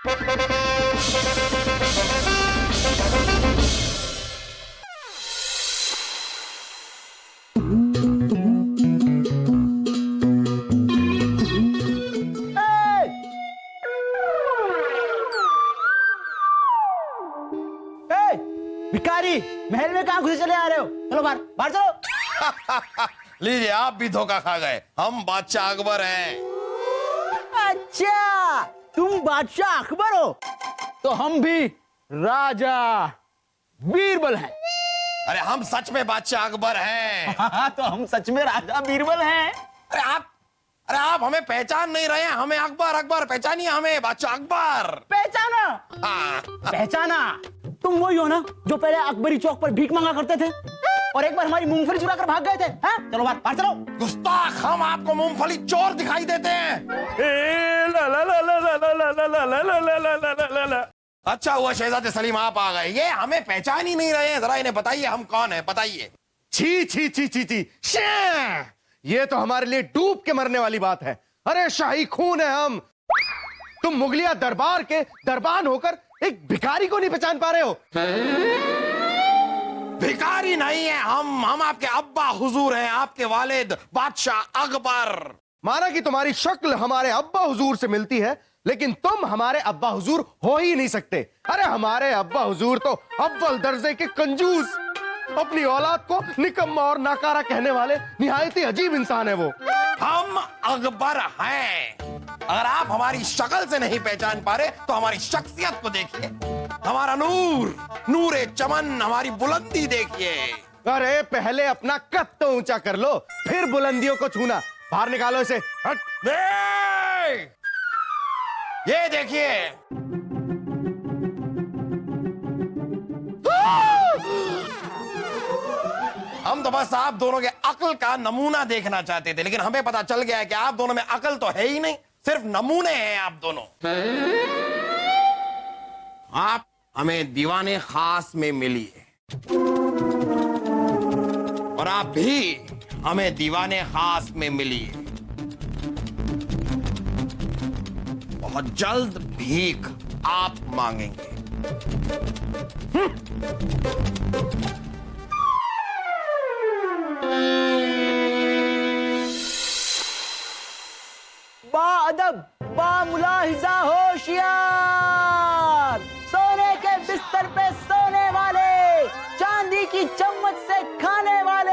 भिखारी, महल में कहां घुसे चले आ रहे हो? चलो बाहर, बाहर चलो। लीजिए, आप भी धोखा खा गए। हम बादशाह अकबर हैं। अच्छा, तुम बादशाह अकबर हो, तो हम भी राजा बीरबल हैं। अरे हम सच में बादशाह अकबर हैं। हाँ, तो हम सच में राजा बीरबल हैं। अरे आप हमें पहचान नहीं रहे हैं। हमें अकबर अकबर पहचानिए, हमें बादशाह अकबर। पहचाना? हाँ। पहचाना? तुम वही हो ना जो पहले अकबरी चौक पर भीख मांगा करते थे और एक बार हमारी मूंगफली चुरा कर भाग गए थे? हाँ? चलो बाहर, बाहर चलो। गुस्ताख, हम आपको मूंगफली चोर दिखाई देते हैं। अच्छा हुआ शहजादे सलीम आप आ गए। ये हमें पहचान ही नहीं रहे हैं। जरा इन्हें बताइए हम कौन है, बताइए। छी छी छी छी छी, ये तो हमारे लिए डूब के मरने वाली बात है। अरे शाही खून है हम। तुम मुगलिया दरबार के दरबान होकर एक भिखारी को नहीं पहचान पा रहे हो? भिखारी नहीं है हम आपके अब्बा हुजूर हैं, आपके वालिद बादशाह अकबर। माना कि तुम्हारी शक्ल हमारे अब्बा हुजूर से मिलती है, लेकिन तुम हमारे अब्बा हुजूर हो ही नहीं सकते। अरे हमारे अब्बा हुजूर तो अव्वल दर्जे के कंजूस, अपनी औलाद को निकम्मा और नाकारा कहने वाले निहायत ही अजीब इंसान है वो। हम अकबर हैं। अगर आप हमारी शक्ल से नहीं पहचान पा रहे तो हमारी शख्सियत को देखिए। हमारा नूर, नूरे चमन, हमारी बुलंदी देखिए। अरे पहले अपना कद तो ऊंचा कर लो, फिर बुलंदियों को छूना। बाहर निकालो इसे। हट। ये देखिए, हम तो बस आप दोनों के अक्ल का नमूना देखना चाहते थे, लेकिन हमें पता चल गया है कि आप दोनों में अक्ल तो है ही नहीं, सिर्फ नमूने हैं आप दोनों। आप हमें दीवाने खास में मिलिए और आप भी हमें दीवाने खास में मिलिए। बहुत जल्द भीख आप मांगेंगे। बाअदब, बामुलाहिजा होशियार, सोने के बिस्तर पे सोने वाले, चांदी की चम्मच से खाने वाले,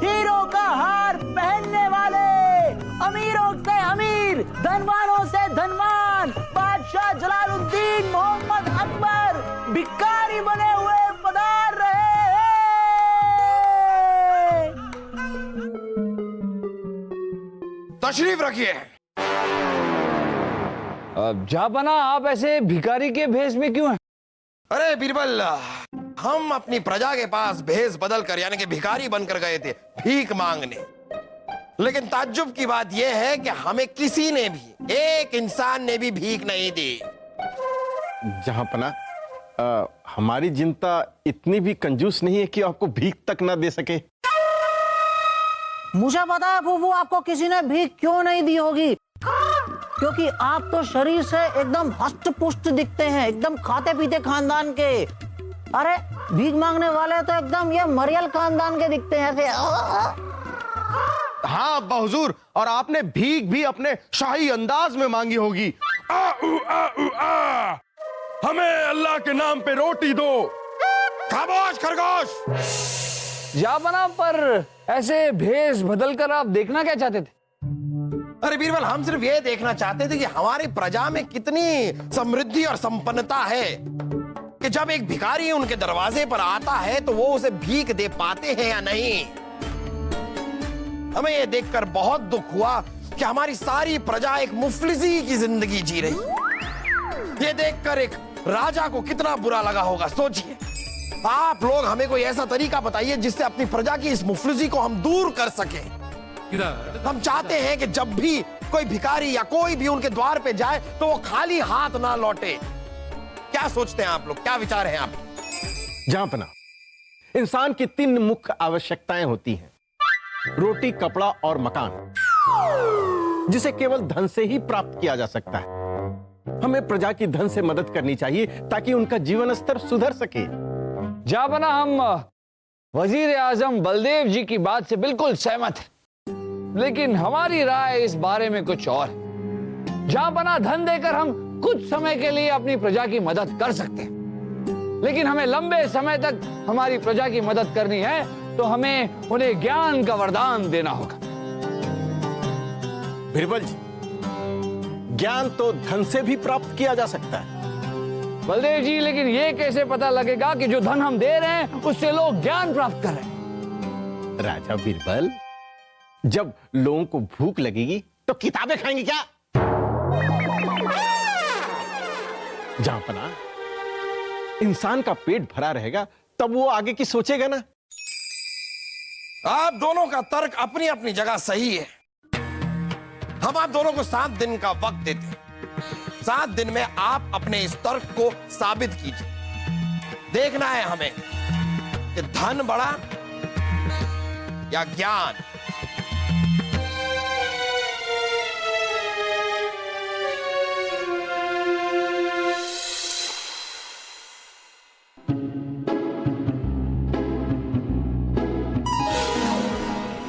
हीरो का हार पहनने वाले, अमीरों से अमीर, धनवानों से धनवान, बादशाह जलालुद्दीन मोहम्मद अकबर भिखारी बने हुए पधार रहे हैं। तशरीफ रखिए। जापाना, आप ऐसे भिखारी के भेष में क्यों हैं? अरे बीरबल, हम अपनी प्रजा के पास भेष बदल कर यानी कि भिखारी बनकर गए थे भीख मांगने, लेकिन ताज्जुब की बात यह है कि हमें किसी ने भी, एक इंसान ने भी भीख नहीं दी। जहांपना, हमारी जनता इतनी भी कंजूस नहीं है कि आपको भीख तक ना दे सके। मुझे पता है फूफू, आपको किसी ने भीख क्यों नहीं दी होगी, क्योंकि आप तो शरीर से एकदम हष्ट पुष्ट दिखते हैं, एकदम खाते पीते खानदान के। अरे भीख मांगने वाले तो एकदम ये मरियल खानदान के दिखते हैं ऐसे। हाँ अब्बा हुजूर, और आपने भीख भी अपने शाही अंदाज में मांगी होगी। हमें अल्लाह के नाम पे रोटी दो। खामोश खरगोश। जापाना, पर ऐसे भेष बदल कर आप देखना क्या चाहते थे? अरे बीरबल, हम सिर्फ ये देखना चाहते थे कि हमारी प्रजा में कितनी समृद्धि और संपन्नता है कि जब एक भिखारी उनके दरवाजे पर आता है तो वो उसे भीख दे पाते हैं या नहीं। हमें ये देखकर बहुत दुख हुआ कि हमारी सारी प्रजा एक मुफलिसी की जिंदगी जी रही। ये देखकर एक राजा को कितना बुरा लगा होगा, सोचिए। आप लोग हमें कोई ऐसा तरीका बताइए जिससे अपनी प्रजा की इस मुफलिसी को हम दूर कर सके। हम चाहते हैं कि जब भी कोई भिखारी या कोई भी उनके द्वार पे जाए तो वो खाली हाथ ना लौटे। क्या सोचते हैं आप लोग, क्या विचार हैं आप? जहांपना, इंसान की 3 मुख्य आवश्यकताएं होती हैं, रोटी, कपड़ा और मकान, जिसे केवल धन से ही प्राप्त किया जा सकता है। हमें प्रजा की धन से मदद करनी चाहिए ताकि उनका जीवन स्तर सुधर सके। जापना, हम वजीर आजम बलदेव जी की बात से बिल्कुल सहमत हैं, लेकिन हमारी राय इस बारे में कुछ और है। जापना, धन देकर हम कुछ समय के लिए अपनी प्रजा की मदद कर सकते हैं, लेकिन हमें लंबे समय तक हमारी प्रजा की मदद करनी है तो हमें उन्हें ज्ञान का वरदान देना होगा। बीरबल जी, ज्ञान तो धन से भी प्राप्त किया जा सकता है। बलदेव जी, लेकिन ये कैसे पता लगेगा कि जो धन हम दे रहे हैं उससे लोग ज्ञान प्राप्त कर रहे हैं? राजा बीरबल, जब लोगों को भूख लगेगी तो किताबें खाएंगे क्या? जापना, इंसान का पेट भरा रहेगा तब वो आगे की सोचेगा ना। आप दोनों का तर्क अपनी अपनी जगह सही है। हम आप दोनों को 7 दिन का वक्त देते हैं। 7 दिन में आप अपने इस तर्क को साबित कीजिए। देखना है हमें कि धन बढ़ा या ज्ञान।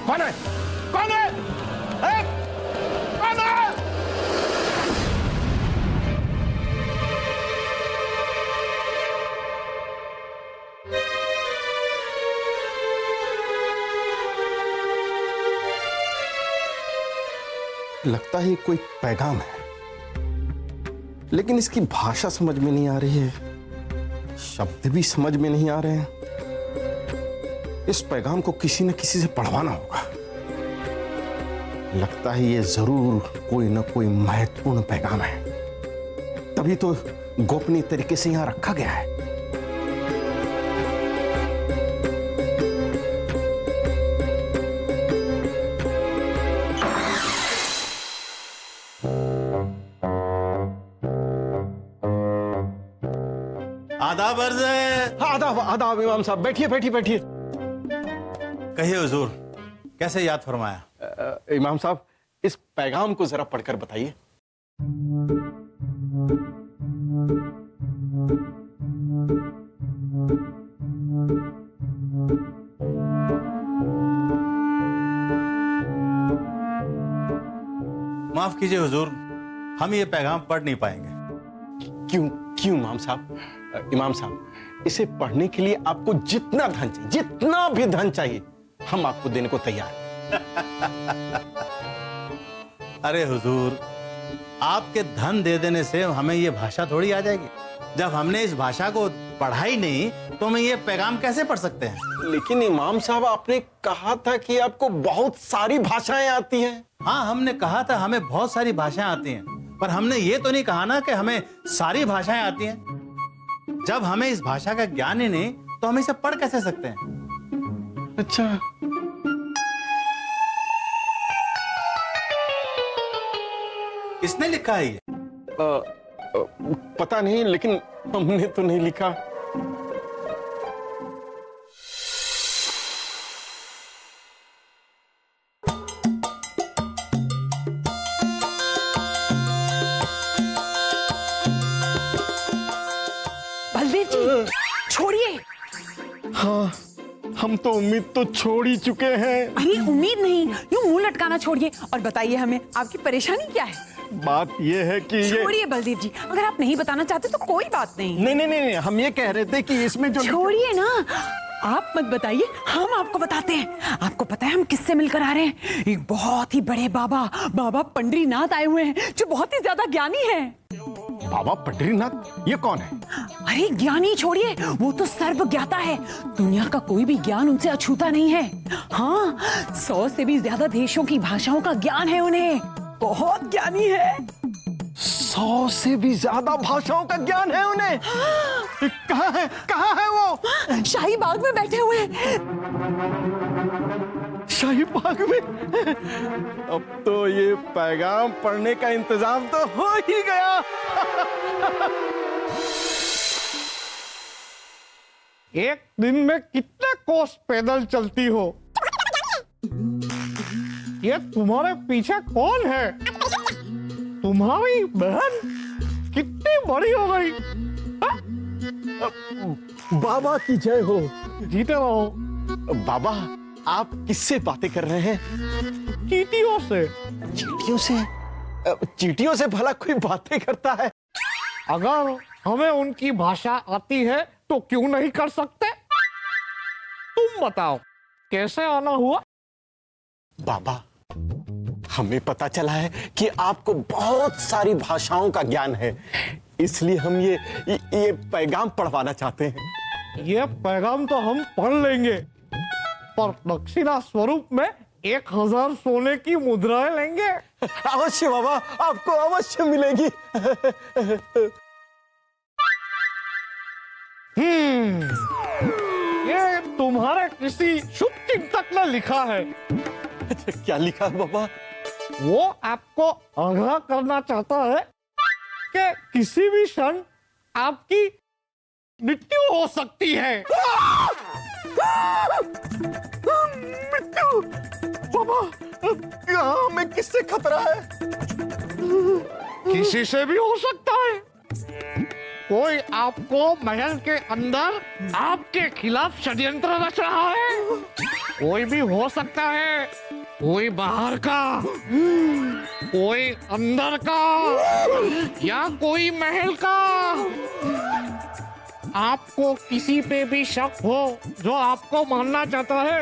कौन है? कौन है? ए? कौन है? लगता है ये कोई पैगाम है, लेकिन इसकी भाषा समझ में नहीं आ रही है, शब्द भी समझ में नहीं आ रहे हैं। इस पैगाम को किसी न किसी से पढ़वाना होगा। लगता है ये जरूर कोई न कोई महत्वपूर्ण पैगाम है, तभी तो गोपनीय तरीके से यहां रखा गया है। आदाब अर्ज है। आदाब आदाब इमाम साहब, बैठिए बैठिए बैठिए। कहिए हुजूर, कैसे याद फरमाया? इमाम साहब, इस पैगाम को जरा पढ़कर बताइए। माफ कीजिए हुजूर, हम ये पैगाम पढ़ नहीं पाएंगे। क्यों क्यों इमाम साहब? इमाम साहब, इसे पढ़ने के लिए आपको जितना धन चाहिए, जितना भी धन चाहिए, हम आपको देने को तैयार हैं। अरे हुजूर, आपके धन दे देने से हमें ये भाषा थोड़ी आ जाएगी। जब हमने इस भाषा को पढ़ा ही नहीं तो हम ये पैगाम कैसे पढ़ सकते हैं? लेकिन इमाम साहब, आपने कहा था कि आपको बहुत सारी भाषाएं आती हैं। हाँ, हमने कहा था हमें बहुत सारी भाषाएं आती हैं, पर हमने ये तो नहीं कहा ना कि हमें सारी भाषाएं आती हैं। जब हमें इस भाषा का ज्ञान ही नहीं तो हम इसे पढ़ कैसे सकते हैं? अच्छा, किसने लिखा है ये? पता नहीं, लेकिन हमने तो नहीं लिखा। बलदेव जी, छोड़िए। हाँ, हम तो उम्मीद तो छोड़ ही चुके हैं। अरे उम्मीद नहीं, यूं मुंह लटकाना छोड़िए और बताइए हमें आपकी परेशानी क्या है। बात ये है कि ये छोड़िए बलदेव जी, अगर आप नहीं बताना चाहते तो कोई बात नहीं। नहीं, हम ये कह रहे थे कि इसमें जो छोड़िए ना, आप मत बताइए, हम आपको बताते हैं। आपको पता है हम किससे मिलकर आ रहे हैं? एक बहुत ही बड़े बाबा पंडरीनाथ आए हुए हैं, जो बहुत ही ज्यादा ज्ञानी हैं। बाबा पंडरीनाथ, ये कौन है? अरे ज्ञानी छोड़िए, वो तो सर्व ज्ञाता है। दुनिया का कोई भी ज्ञान उनसे अछूता नहीं है। हाँ, 100 से भी ज्यादा देशों की भाषाओं का ज्ञान है उन्हें। बहुत ज्ञानी है। 100 से भी ज्यादा भाषाओं का ज्ञान है उन्हें। कहाँ है वो? शाही बाग में बैठे हुए हैं। शाही बाग में? अब तो ये पैगाम पढ़ने का इंतजाम तो हो ही गया। एक दिन में कितने कोस पैदल चलती हो? ये तुम्हारे पीछे कौन है? तुम्हारी बहन? कितनी बड़ी हो गई। बाबा की जय हो। जीते रहो। बाबा आप किससे बातें कर रहे हैं? चींटियों से। चींटियों से? चींटियों से भला कोई बातें करता है? अगर हमें उनकी भाषा आती है तो क्यों नहीं कर सकते? तुम बताओ कैसे आना हुआ? बाबा हमें पता चला है कि आपको बहुत सारी भाषाओं का ज्ञान है, इसलिए हम ये पैगाम पढ़वाना चाहते हैं। ये पैगाम तो हम पढ़ लेंगे, पर दक्षिणा स्वरूप में 1000 सोने की मुद्राएं लेंगे। अवश्य बाबा, आपको अवश्य मिलेगी। ये तुम्हारे किसी शुभ चिंतक ने लिखा है। क्या लिखा है बाबा? वो आपको आगाह करना चाहता है कि किसी भी क्षण आपकी मृत्यु हो सकती है। मृत्यु? बाबा यहाँ में किससे खतरा है? किसी से भी हो सकता है। कोई आपको महल के अंदर आपके खिलाफ षड्यंत्र रच रहा है। कोई भी हो सकता है, कोई बाहर का, कोई अंदर का, या कोई महल का। आपको किसी पे भी शक हो जो आपको मारना चाहता है,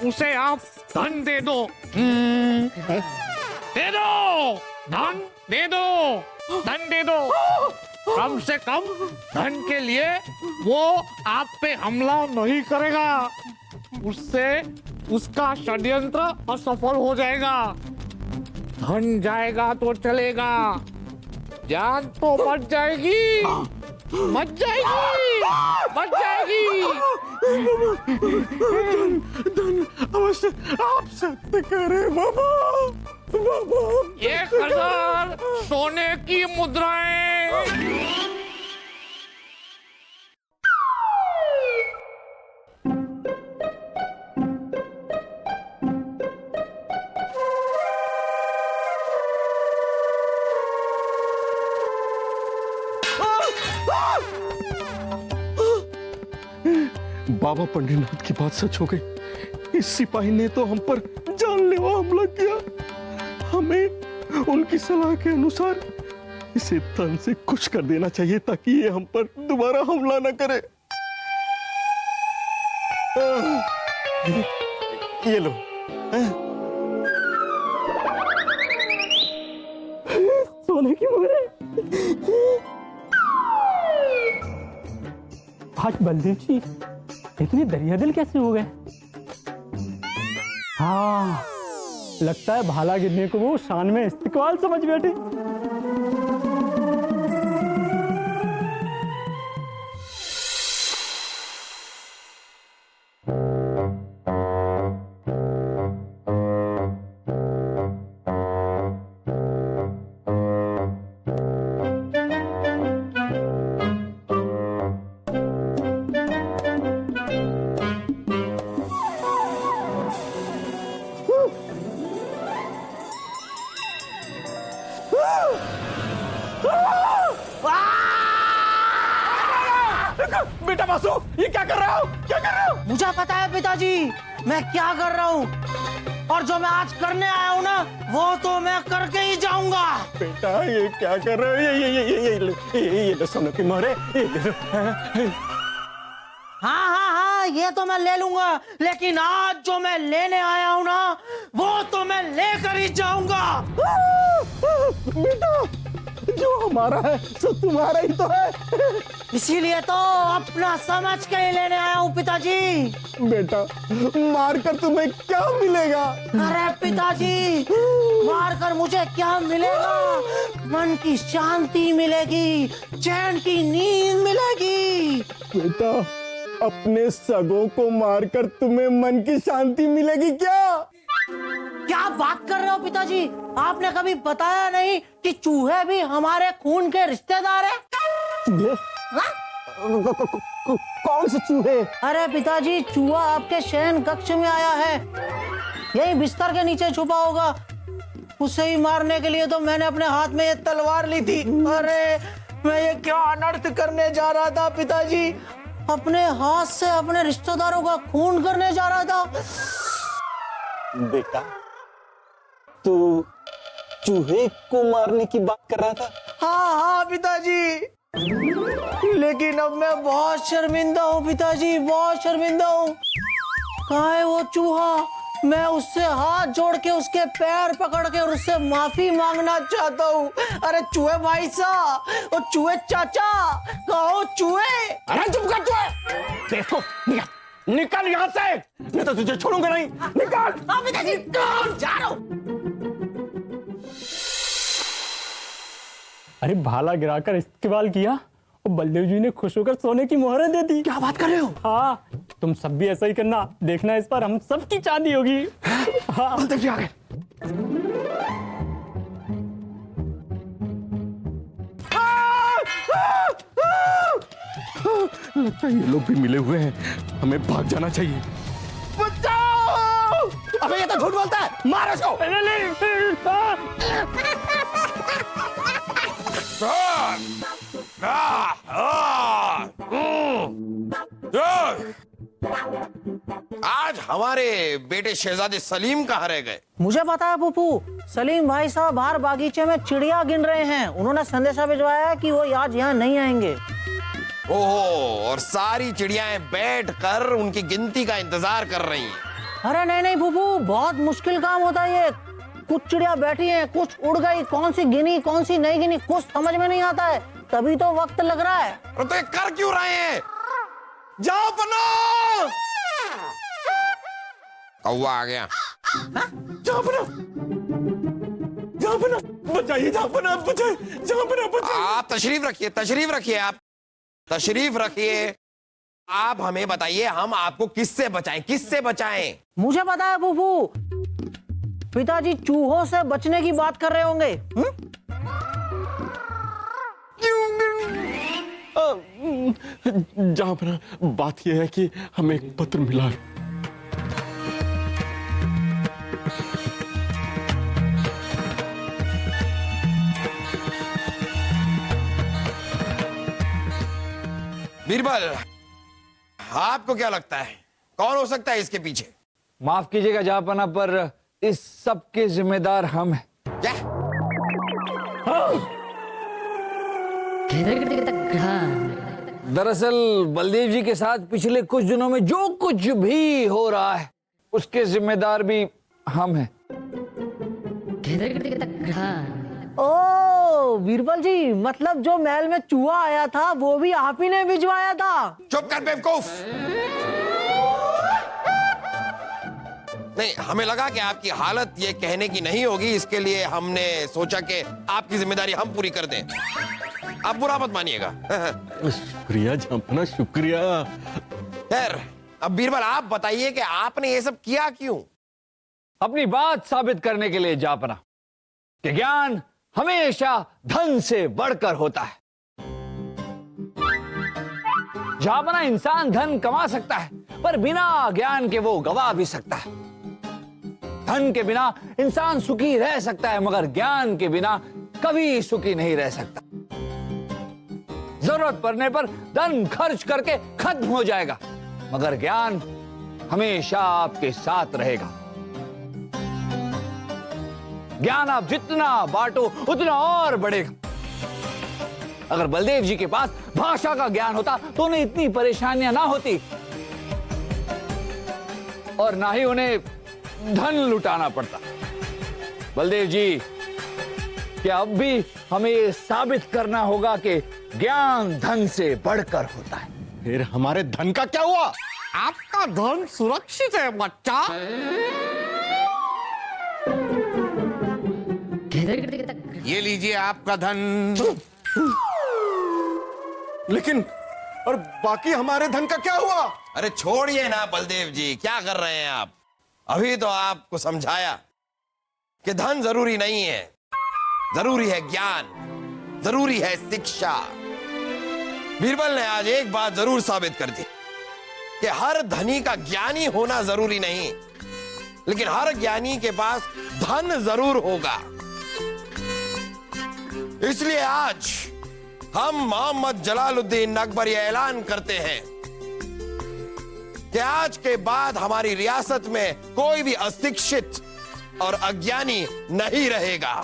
उसे आप धन दे दो। दे दो, धन दे दो, धन दे दो। कम से कम धन के लिए वो आप पे हमला नहीं करेगा, उससे उसका षड्यंत्र असफल हो जाएगा। धन जाएगा तो चलेगा, जान तो बच जाएगी, बच जाएगी, बच जाएगी। धन अवश्य आप सत्य कह रहे बाबा। बाबा 1000 सोने की मुद्राएं। बाबा पंडितनाथ की बात सच हो गई। इस सिपाही ने तो हम पर जानलेवा हमला किया। हमें उनकी सलाह के अनुसार इसे धन से खुश कर देना चाहिए ताकि ये हम पर दोबारा हमला न करे। ये लो। सोने की मुहरें। आज बलदेव जी इतने दरिया दिल कैसे हो गए? हाँ, लगता है भाला गिरने को वो शान में इस्तिकबाल समझ बैठे। बेटा वासु, ये क्या कर रहे हो? क्या कर रहे हो? मुझे पता है पिताजी मैं क्या कर रहा हूँ, और जो मैं आज करने आया हूँ ना वो तो मैं करके ही जाऊंगा। बेटा ये क्या कर रहे हो? ये लो सोने की मोहरें, ये ले लो। हाँ हाँ हाँ, ये तो मैं ले लूंगा, लेकिन आज जो मैं लेने आया हूँ ना वो तो मैं लेकर ही जाऊंगा। बेटा जो हमारा है सो तुम्हारा ही तो है। इसीलिए तो अपना समझ के ही लेने आया हूँ पिताजी। बेटा मारकर तुम्हें क्या मिलेगा? अरे पिताजी, मारकर मुझे क्या मिलेगा? मन की शांति मिलेगी, चैन की नींद मिलेगी। बेटा अपने सगों को मारकर तुम्हें मन की शांति मिलेगी क्या? क्या बात कर रहे हो पिताजी? आपने कभी बताया नहीं कि चूहे भी हमारे खून के रिश्तेदार हैं? चूहे? कौन से चूहे? अरे पिताजी, चूहा आपके शयन कक्ष में आया है, यही बिस्तर के नीचे छुपा होगा। उसे ही मारने के लिए तो मैंने अपने हाथ में ये तलवार ली थी। अरे मैं ये क्या अनर्थ करने जा रहा था पिताजी? अपने हाथ से अपने रिश्तेदारों का खून करने जा रहा था। बेटा, तू चूहे को मारने की बात कर रहा था? हाँ हाँ पिताजी, लेकिन अब मैं बहुत शर्मिंदा हूँ पिताजी, बहुत शर्मिंदा हूँ। कहाँ है वो चूहा? मैं उससे हाथ जोड़ के उसके पैर पकड़ के और उससे माफी मांगना चाहता हूँ। अरे चूहे भाई साहब, और चूहे चाचा, कहो चूहे। अरे चुप कर चूहे! देखो, निकल निकल यहाँ से, नहीं तो तुझे छोड़ूंगा नहीं। निकल! हाँ पिताजी, जा रहा हूँ। अरे भाला गिराकर इस्तेमाल किया और बलदेव जी ने खुश होकर सोने की मोहरें दे दी। क्या बात कर रहे हो? हाँ, तुम सब भी ऐसा ही करना, देखना इस पर हम सबकी चांदी होगी। हाँ, बलदेव जी आ गए। लगता है ये लोग भी मिले हुए हैं, हमें भाग जाना चाहिए। बचाओ! अबे ये तो झूठ बोलता है, मारो इसको। आज हमारे बेटे शहजादे सलीम कहाँ रह गए? मुझे पता है पुप्पू, सलीम भाई साहब बाहर बागीचे में चिड़िया गिन रहे हैं। उन्होंने संदेशा भिजवाया है कि वो आज यहाँ नहीं आएंगे। ओहो, और सारी चिड़ियाएं बैठकर उनकी गिनती का इंतजार कर रही हैं। अरे नहीं नहीं पुप्पू, बहुत मुश्किल काम होता है ये। कुछ चिड़िया बैठी हैं, कुछ उड़ गई, कौन सी गिनी कौन सी नहीं गिनी कुछ समझ में नहीं आता है, तभी तो वक्त लग रहा है। तो ये कर क्यों रहे हैं? जाओ पन्ना! कौवा आ गया। बचाइए, आप तशरीफ रखिए, आप तशरीफ रखिए। आप हमें बताइए, हम आपको किससे बचाएं? मुझे पता है पुप्पू, पिताजी चूहों से बचने की बात कर रहे होंगे। जहां पर बात यह है कि हमें एक पत्र मिला है। बीरबल, आपको क्या लगता है कौन हो सकता है इसके पीछे? माफ कीजिएगा जहापना, पर इस सब के जिम्मेदार हम हैं। क्या? दरअसल बलदेव जी के साथ पिछले कुछ दिनों में जो कुछ भी हो रहा है उसके जिम्मेदार भी हम हैं। ओ बीरबल जी, मतलब जो महल में चूहा आया था वो भी आप ही ने भिजवाया था? चुप कर बेवकूफ! नहीं, हमें लगा कि आपकी हालत ये कहने की नहीं होगी, इसके लिए हमने सोचा कि आपकी जिम्मेदारी हम पूरी कर दें। आप बुरा मत मानिएगा। शुक्रिया जहांपना, शुक्रिया। खैर, अब बीरबल आप बताइए कि आपने ये सब किया क्यों? अपनी बात साबित करने के लिए जापना कि ज्ञान हमेशा धन से बढ़कर होता है। जापना इंसान धन कमा सकता है, पर बिना ज्ञान के वो गवा भी सकता है। धन के बिना इंसान सुखी रह सकता है, मगर ज्ञान के बिना कभी सुखी नहीं रह सकता। जरूरत पड़ने पर धन खर्च करके खत्म हो जाएगा, मगर ज्ञान हमेशा आपके साथ रहेगा। ज्ञान आप जितना बांटो उतना और बढ़ेगा। अगर बलदेव जी के पास भाषा का ज्ञान होता तो उन्हें इतनी परेशानियां ना होती और ना ही उन्हें धन लुटाना पड़ता। बलदेव जी, क्या अब भी हमें ये साबित करना होगा कि ज्ञान धन से बढ़कर होता है। फिर हमारे धन का क्या हुआ? आपका धन सुरक्षित है बच्चा। ये लीजिए आपका धन। लेकिन और बाकी हमारे धन का क्या हुआ? अरे छोड़िए ना बलदेव जी, क्या कर रहे हैं आप? अभी तो आपको समझाया कि धन जरूरी नहीं है, जरूरी है ज्ञान, जरूरी है शिक्षा। बीरबल ने आज एक बात जरूर साबित कर दी कि हर धनी का ज्ञानी होना जरूरी नहीं, लेकिन हर ज्ञानी के पास धन जरूर होगा। इसलिए आज हम मोहम्मद जलालुद्दीन अकबर ये ऐलान करते हैं कि आज के बाद हमारी रियासत में कोई भी अशिक्षित और अज्ञानी नहीं रहेगा।